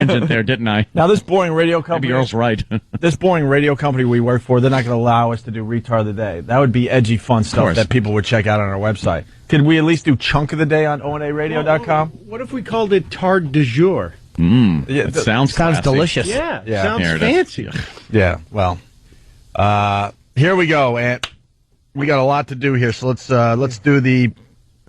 tangent there, didn't I? Now, this boring radio company... Maybe Earl's right. This boring radio company we work for, they're not going to allow us to do Retard of the Day. That would be edgy, fun stuff that people would check out on our website. Could we at least do Chunk of the Day on onaradio.com? What if we called it Tard du Jour? It sounds delicious. Yeah, Here sounds it fancy. is. Yeah, well, here we go, Ant. We got a lot to do here, so let's do the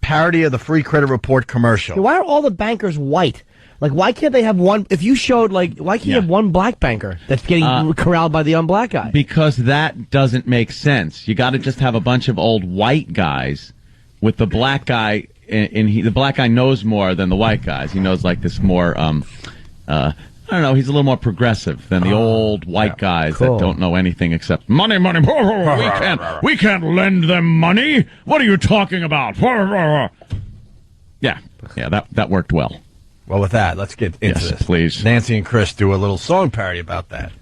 parody of the Free Credit Report commercial. Why are all the bankers white? Like, why can't they have one? If you showed, like, why can't you have one black banker that's getting corralled by the unblack guy? Because that doesn't make sense. You got to just have a bunch of old white guys with the black guy, and the black guy knows more than the white guys. He knows like this more. I don't know. He's a little more progressive than the old white guys that don't know anything except money, money. We can't lend them money. What are you talking about? Yeah, that worked well. Well, with that, let's get into this. Please. Nancy and Chris do a little song parody about that.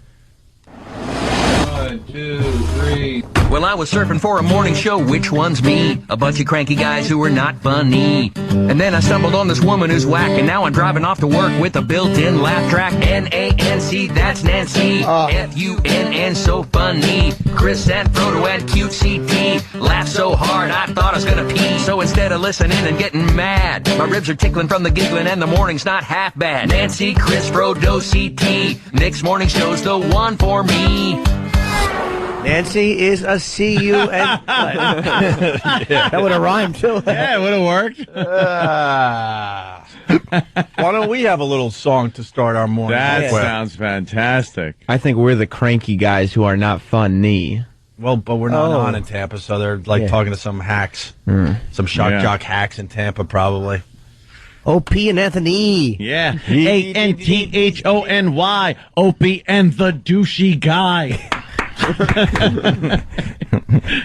1, 2, 3. Well, I was surfing for a morning show. Which one's me? A bunch of cranky guys who are not funny. And then I stumbled on this woman who's whack, and now I'm driving off to work with a built-in laugh track. N-A-N-C, that's Nancy. F-U-N-N, so funny. Chris and Frodo and cute CD. Laughed so hard I thought I was gonna pee. So instead of listening and getting mad, my ribs are tickling from the giggling, and the morning's not half bad. Nancy, Chris, Frodo, C-T. Nick's morning show's the one for me. Nancy is a C-U-N. That would have rhymed, too. Yeah, it would have worked. Why don't we have a little song to start our morning? That sounds fantastic. I think we're the cranky guys who are not funny. Well, but we're not on in Tampa, so they're like talking to some hacks. Some shock jock hacks in Tampa, probably. Opie and Anthony. Yeah. A-N-T-H-O-N-Y. Opie and the douchey guy.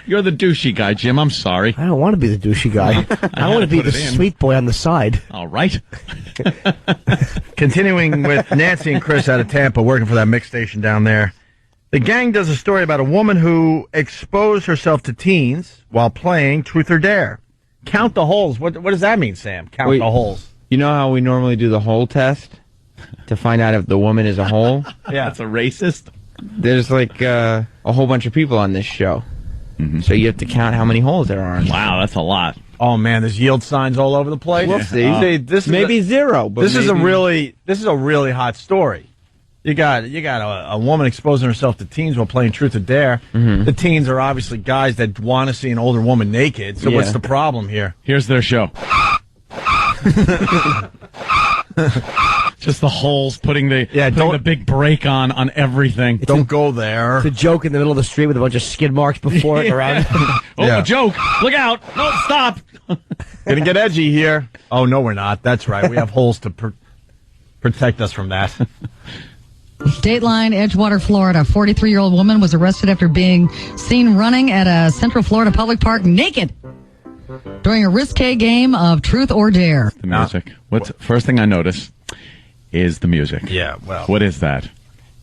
You're the douchey guy, Jim. I'm sorry. I don't want to be the douchey guy. I want to be the sweet boy on the side. All right. Continuing with Nancy and Chris out of Tampa, working for that mix station down there. The gang does a story about a woman who exposed herself to teens while playing Truth or Dare. Count the holes. What does that mean, Sam? Count the holes. You know how we normally do the hole test to find out if the woman is a hole? Yeah. That's a racist. There's like a whole bunch of people on this show. So you have to count how many holes there are. Wow, that's a lot. Oh man, there's yield signs all over the place. We'll see. This is maybe zero. But this is a really hot story. You got a woman exposing herself to teens while playing Truth or Dare. The teens are obviously guys that want to see an older woman naked. So what's the problem here? Here's their show. Just the holes, putting the big brake on everything. Don't go there. It's a joke in the middle of the street with a bunch of skid marks before it around. A joke. Look out. No, stop. Gonna get edgy here. Oh, no, we're not. That's right. We have holes to protect us from that. Dateline, Edgewater, Florida. A 43-year-old woman was arrested after being seen running at a Central Florida public park naked during a risque game of Truth or Dare. The music. First thing I notice is the music. Yeah, well. What is that?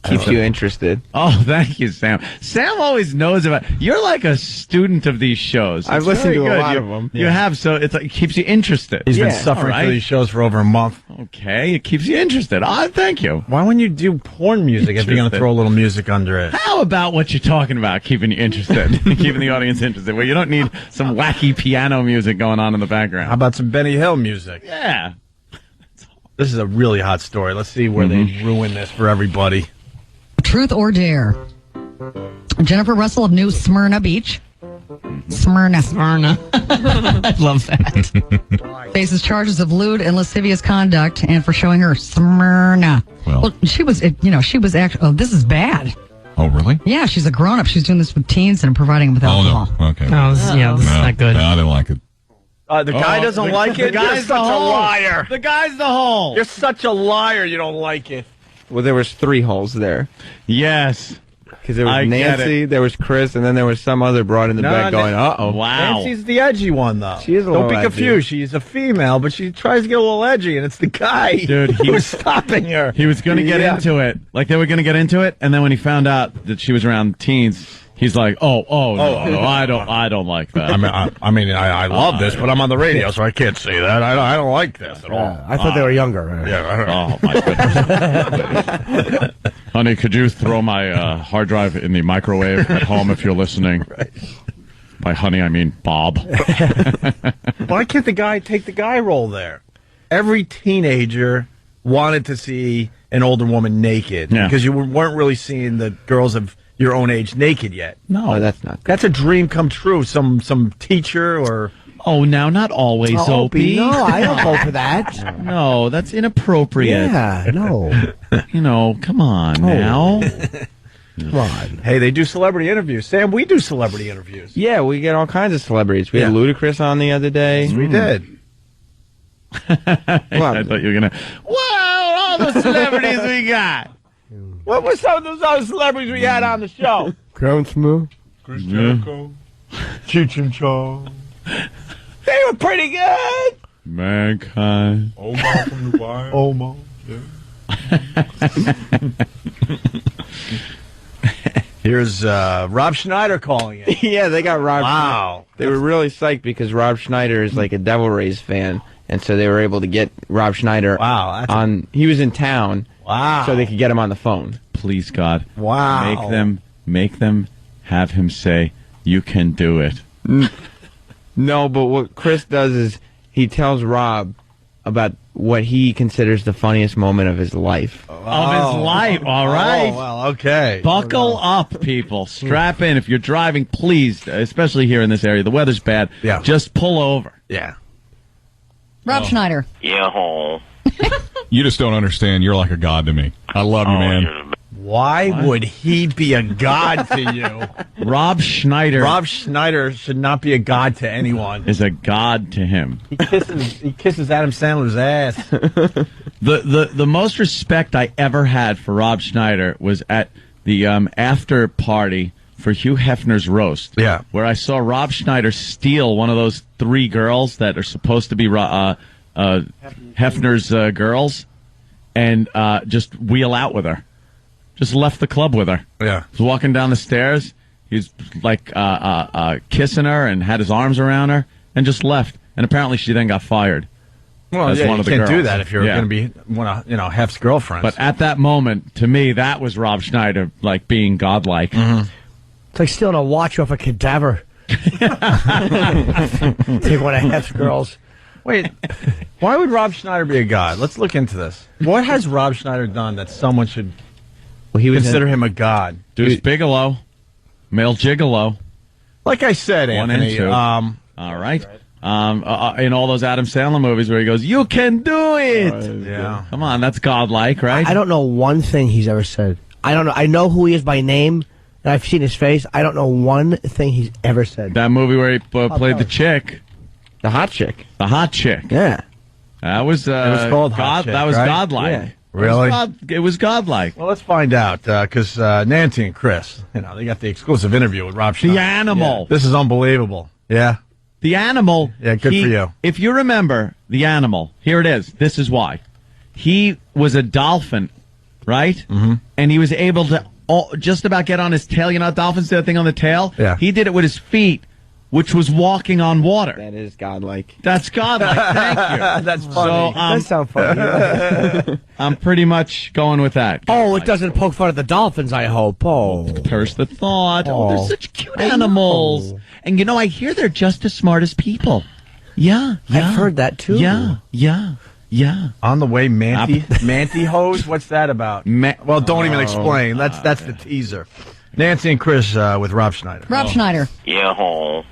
Keeps you interested. Oh, thank you, Sam. Sam always knows about. You're like a student of these shows. I've listened to a lot of them. You have, so it keeps you interested. He's been suffering for these shows for over a month. Okay, it keeps you interested. Thank you. Why wouldn't you do porn music if you're going to throw a little music under it? How about what you're talking about, keeping you interested, keeping the audience interested? Well, you don't need some wacky piano music going on in the background. How about some Benny Hill music? Yeah. This is a really hot story. Let's see where they ruin this for everybody. Truth or Dare. Jennifer Russell of New Smyrna Beach. Smyrna. I love that. Faces charges of lewd and lascivious conduct and for showing her Smyrna. Well, she was actually, this is bad. Oh, really? Yeah, she's a grown-up. She's doing this with teens and providing them with alcohol. Oh, no. Okay. No, this is not good. No, I didn't like it. The guy doesn't like it? You're such a liar. The guy's the hole. You're such a liar. You don't like it. Well, there was 3 holes there. Yes. Because there I was get Nancy, there was Chris, and then there was some other broad in the bed going, uh-oh. Wow. Nancy's the edgy one, though. She is a Don't little be edgy. confused. She's a female, but she tries to get a little edgy, and it's the guy Dude, who's stopping her. He was going to get into it. Like, they were going to get into it, and then when he found out that she was around teens, he's like, no, I don't like that. I love this, but I'm on the radio, so I can't say that. I don't like this at all. I thought they were younger. Oh, my goodness. Honey, could you throw my hard drive in the microwave at home if you're listening? Right. By honey, I mean Bob. Why can't the guy take the guy role there? Every teenager wanted to see an older woman naked because you weren't really seeing the girls of your own age naked yet. No, that's not good. That's a dream come true. Some teacher or... Oh, now, not always, Opie. No, I don't vote for that. No, that's inappropriate. Yeah, no. Come on now. Come on. Hey, they do celebrity interviews. Sam, we do celebrity interviews. Yeah, we get all kinds of celebrities. We had Ludacris on the other day. Yes, we did. I thought you were going to... Wow, all the celebrities we got. What were some of those other celebrities we had on the show? Ground Smooth. Chris Jericho. Cheech and Chong. They were pretty good. Mankind. Omar from The Wire. Omar. Here's Rob Schneider calling it. Yeah, they got Rob. Wow. They were really psyched because Rob Schneider is like a Devil Rays fan, and so they were able to get Rob Schneider on. He was in town. Wow. So they could get him on the phone. Please, God. Wow. Make them have him say, "You can do it." No, but what Chris does is he tells Rob about what he considers the funniest moment of his life. Of his life, all right. Oh, well, okay. Buckle up, people. Strap in. If you're driving, please, especially here in this area, the weather's bad. Yeah. Just pull over. Yeah. Rob Schneider. Yeah. You just don't understand. You're like a god to me. I love you, man. Why would he be a god to you? Rob Schneider. Rob Schneider should not be a god to anyone. Is a god to him. He kisses Adam Sandler's ass. The most respect I ever had for Rob Schneider was at the after party for Hugh Hefner's roast. Yeah. Where I saw Rob Schneider steal one of those three girls that are supposed to be Hefner's girls and just wheel out with her. Just left the club with her. Yeah. Was walking down the stairs. He was like kissing her and had his arms around her and just left. And apparently she then got fired. Well, as one you of the can't girls. do that if you're going to be one of Hef's girlfriends. But at that moment, to me, that was Rob Schneider like being godlike. Mm-hmm. It's like stealing a watch off a cadaver. Take one of Hef's girls. Wait, why would Rob Schneider be a god? Let's look into this. What has Rob Schneider done that someone should consider him a god? Deuce Bigelow, male gigolo. Like I said, One Anthony. and two. All right. In all those Adam Sandler movies where he goes, "You can do it." Yeah. Come on, that's godlike, right? I don't know one thing he's ever said. I don't know. I know who he is by name, and I've seen his face. I don't know one thing he's ever said. That movie where he played the chick. The hot chick. The hot chick. Yeah. That was, it was called Hot Chick, that was right? godlike. Yeah. Really? It was godlike. Well, let's find out, because Nancy and Chris, they got the exclusive interview with Rob Schneider. The animal. Yeah. This is unbelievable. Yeah. The animal. Yeah, good for you. If you remember the animal, here it is. This is why. He was a dolphin, right? Mm-hmm. And he was able to just about get on his tail. You know how dolphins do that thing on the tail? Yeah. He did it with his feet, which was walking on water. That is godlike. That's godlike. Thank you. That's funny. So That sounds funny. I'm pretty much going with that. Oh, it doesn't poke fun at the dolphins, I hope. Oh. Curse the thought. Oh, they're Oh. such cute animals. And I hear they're just as smart as people. Yeah. I've heard that, too. Yeah. On the way, Manty hose? What's that about? Well, don't even explain. That's the teaser. Nancy and Chris with Rob Schneider. Rob Schneider. Yeah.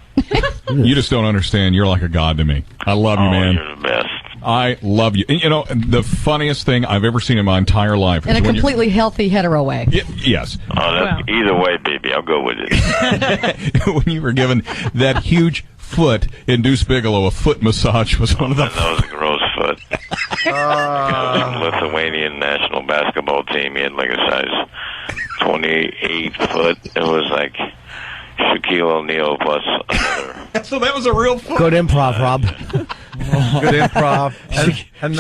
You just don't understand. You're like a god to me. I love you, man. You're the best. I love you. And, the funniest thing I've ever seen in my entire life. In is a when completely healthy hetero way. yes. Either way, baby, I'll go with it. When you were given that huge foot in Deuce Bigelow, a foot massage was one of the... That was a gross foot. The Lithuanian national basketball team, he had like a size 28 foot. It was like Shaquille O'Neal plus another. So that was a real foot. Good improv, Rob. Good improv. And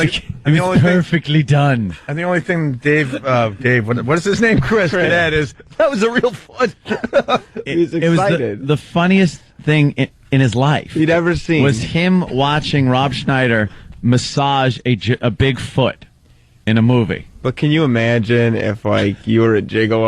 the only perfectly done. And the only thing Dave, what is his name? Chris. That is, that was a real foot. He's It was excited. the funniest thing in his life he'd ever seen. was him watching Rob Schneider massage a big foot in a movie. But can you imagine if, like, you were a gigolo